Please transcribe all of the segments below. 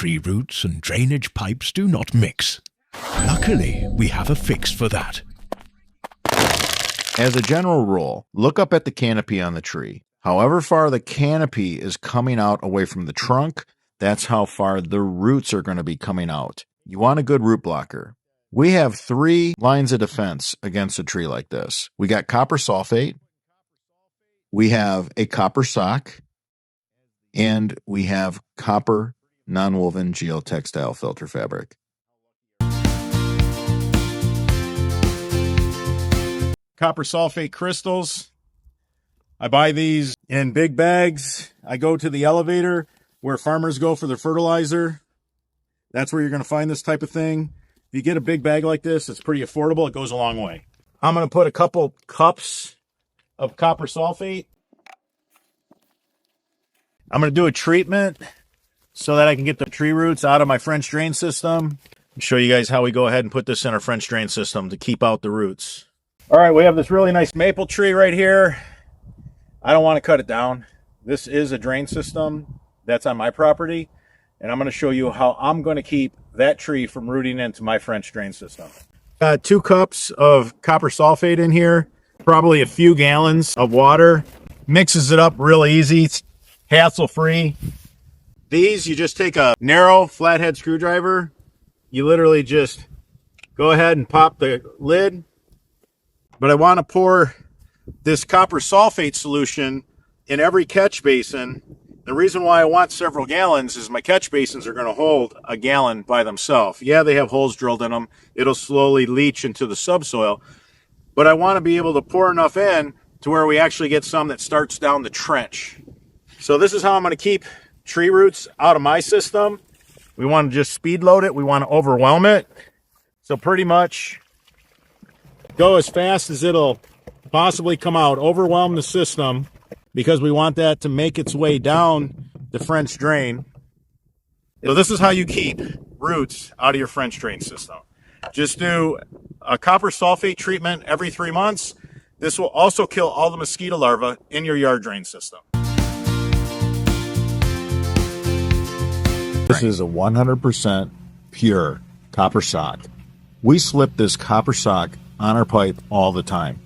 tree roots and drainage pipes do not mix. Luckily, we have a fix for that. As a general rule, look up at the canopy on the tree. However far the canopy is coming out away from the trunk, that's how far the roots are going to be coming out. You want a good root blocker. We have 3 lines of defense against a tree like this. We got copper sulfate, we have a copper sock, and we have copper nonwoven geotextile filter fabric. Copper sulfate crystals. I buy these in big bags. I go to the elevator where farmers go for their fertilizer. That's where you're going to find this type of thing. If you get a big bag like this, it's pretty affordable. It goes a long way. I'm going to put a couple cups of copper sulfate. I'm going to do a treatment so that I can get the tree roots out of my French drain system. I'll show you guys how we go ahead and put this in our French drain system to keep out the roots. All right, we have this really nice maple tree right here. I don't want to cut it down. This is a drain system that's on my property, and I'm going to show you how I'm going to keep that tree from rooting into my French drain system. 2 cups of copper sulfate in here, probably a few gallons of water. Mixes it up real easy, it's hassle-free. These, you just take a narrow flathead screwdriver. You literally just go ahead and pop the lid. But I want to pour this copper sulfate solution in every catch basin. The reason why I want several gallons is my catch basins are going to hold a gallon by themselves. Yeah, they have holes drilled in them. It'll slowly leach into the subsoil. But I want to be able to pour enough in to where we actually get some that starts down the trench. So this is how I'm going to keep tree roots out of my system. We want to just speed load it. We want to overwhelm it. So pretty much go as fast as it'll possibly come out. Overwhelm the system because we want that to make its way down the French drain. So this is how you keep roots out of your French drain system. Just do a copper sulfate treatment every 3 months. This will also kill all the mosquito larvae in your yard drain system. This is a 100% pure copper sock. We slip this copper sock on our pipe all the time.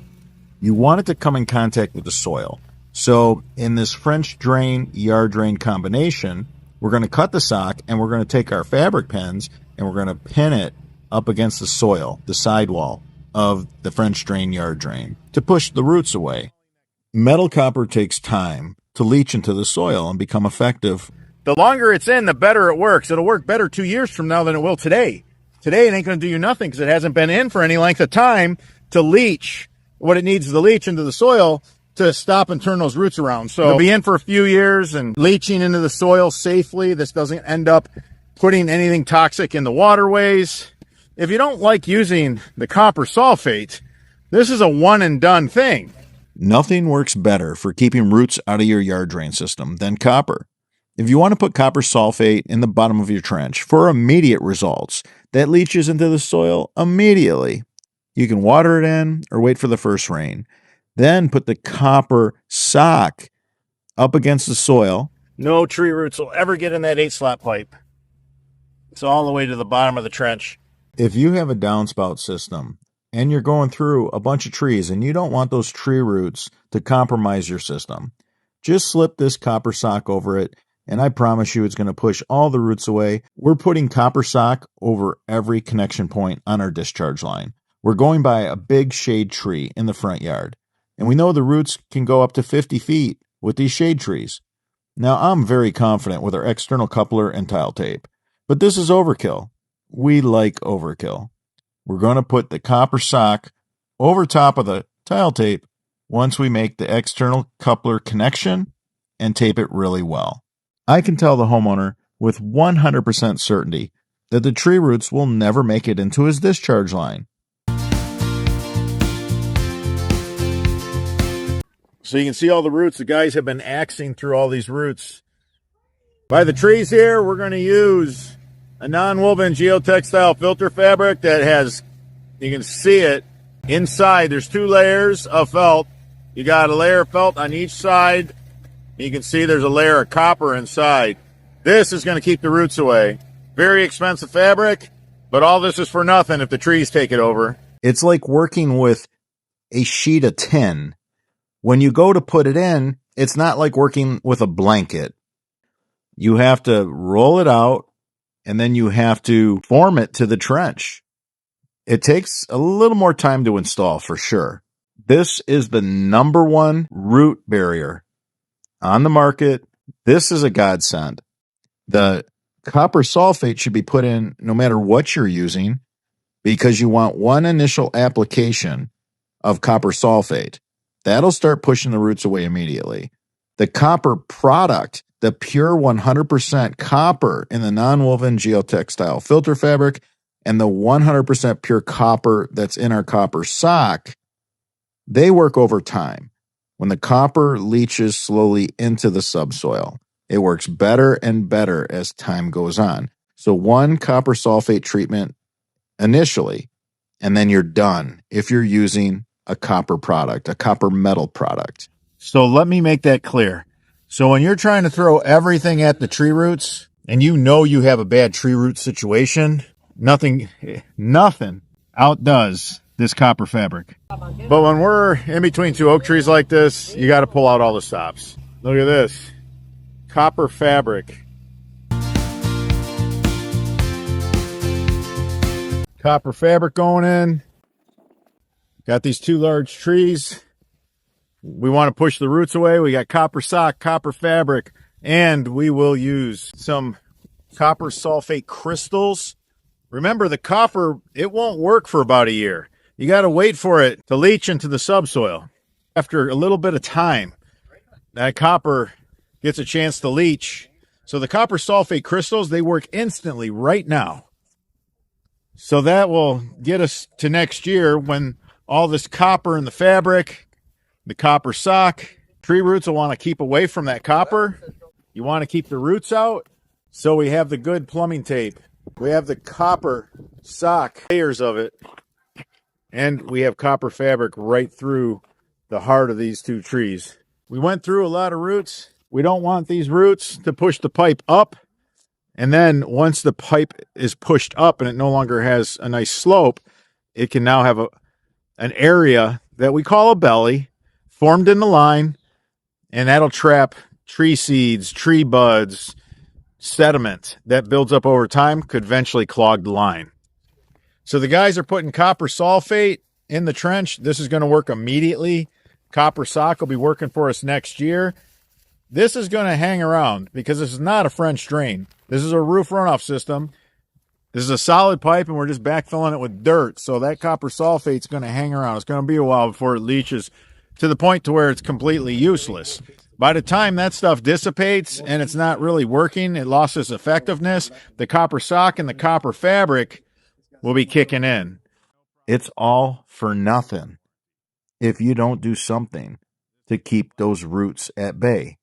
You want it to come in contact with the soil. So in this French drain, yard drain combination, we're going to cut the sock and we're going to take our fabric pins and we're going to pin it up against the soil, the sidewall of the French drain, yard drain, to push the roots away. Metal copper takes time to leach into the soil and become effective. The longer it's in, the better it works. It'll work better 2 years from now than it will today. Today, it ain't going to do you nothing because it hasn't been in for any length of time to leach what it needs to leach into the soil to stop and turn those roots around. So it'll be in for a few years and leaching into the soil safely. This doesn't end up putting anything toxic in the waterways. If you don't like using the copper sulfate, this is a one and done thing. Nothing works better for keeping roots out of your yard drain system than copper. If you want to put copper sulfate in the bottom of your trench for immediate results that leaches into the soil immediately, you can water it in or wait for the first rain. Then put the copper sock up against the soil. No tree roots will ever get in that 8-slot pipe. It's all the way to the bottom of the trench. If you have a downspout system and you're going through a bunch of trees and you don't want those tree roots to compromise your system, just slip this copper sock over it, and I promise you it's going to push all the roots away. We're putting copper sock over every connection point on our discharge line. We're going by a big shade tree in the front yard, and we know the roots can go up to 50 feet with these shade trees. Now, I'm very confident with our external coupler and tile tape, but this is overkill. We like overkill. We're going to put the copper sock over top of the tile tape once we make the external coupler connection and tape it really well. I can tell the homeowner with 100% certainty that the tree roots will never make it into his discharge line. So you can see all the roots. The guys have been axing through all these roots. By the trees here, we're going to use a non-woven geotextile filter fabric that has, you can see it inside. There's 2 layers of felt. You got a layer of felt on each side. You can see there's a layer of copper inside. This is going to keep the roots away. Very expensive fabric, but all this is for nothing if the trees take it over. It's like working with a sheet of tin. When you go to put it in, it's not like working with a blanket. You have to roll it out, and then you have to form it to the trench. It takes a little more time to install for sure. This is the #1 root barrier on the market. This is a godsend. The copper sulfate should be put in no matter what you're using, because you want one initial application of copper sulfate. That'll start pushing the roots away immediately. The copper product, the pure 100% copper in the nonwoven geotextile filter fabric, and the 100% pure copper that's in our copper sock, they work over time. When the copper leaches slowly into the subsoil, it works better and better as time goes on. So one copper sulfate treatment initially, and then you're done if you're using a copper product, a copper metal product. So let me make that clear. So when you're trying to throw everything at the tree roots, and you know you have a bad tree root situation, nothing outdoes this copper fabric. But when we're in between two oak trees like this, you got to pull out all the stops. Look at this. Copper fabric. Copper fabric going in. Got these two large trees. We want to push the roots away. We got copper sock, copper fabric, and we will use some copper sulfate crystals. Remember, the copper, it won't work for about a year. You got to wait for it to leach into the subsoil. After a little bit of time, that copper gets a chance to leach. So the copper sulfate crystals, they work instantly right now. So that will get us to next year when all this copper in the fabric, the copper sock, tree roots will want to keep away from that copper. You want to keep the roots out. So we have the good plumbing tape. We have the copper sock, layers of it. And we have copper fabric right through the heart of these two trees. We went through a lot of roots. We don't want these roots to push the pipe up. And then once the pipe is pushed up and it no longer has a nice slope, it can now have an area that we call a belly formed in the line, and that'll trap tree seeds, tree buds, sediment that builds up over time, could eventually clog the line. So the guys are putting copper sulfate in the trench. This is going to work immediately. Copper sock will be working for us next year. This is going to hang around because this is not a French drain. This is a roof runoff system. This is a solid pipe, and we're just backfilling it with dirt. So that copper sulfate is going to hang around. It's going to be a while before it leaches to the point to where it's completely useless. By the time that stuff dissipates and it's not really working, it lost its effectiveness, the copper sock and the copper fabric will be kicking in. It's all for nothing if you don't do something to keep those roots at bay.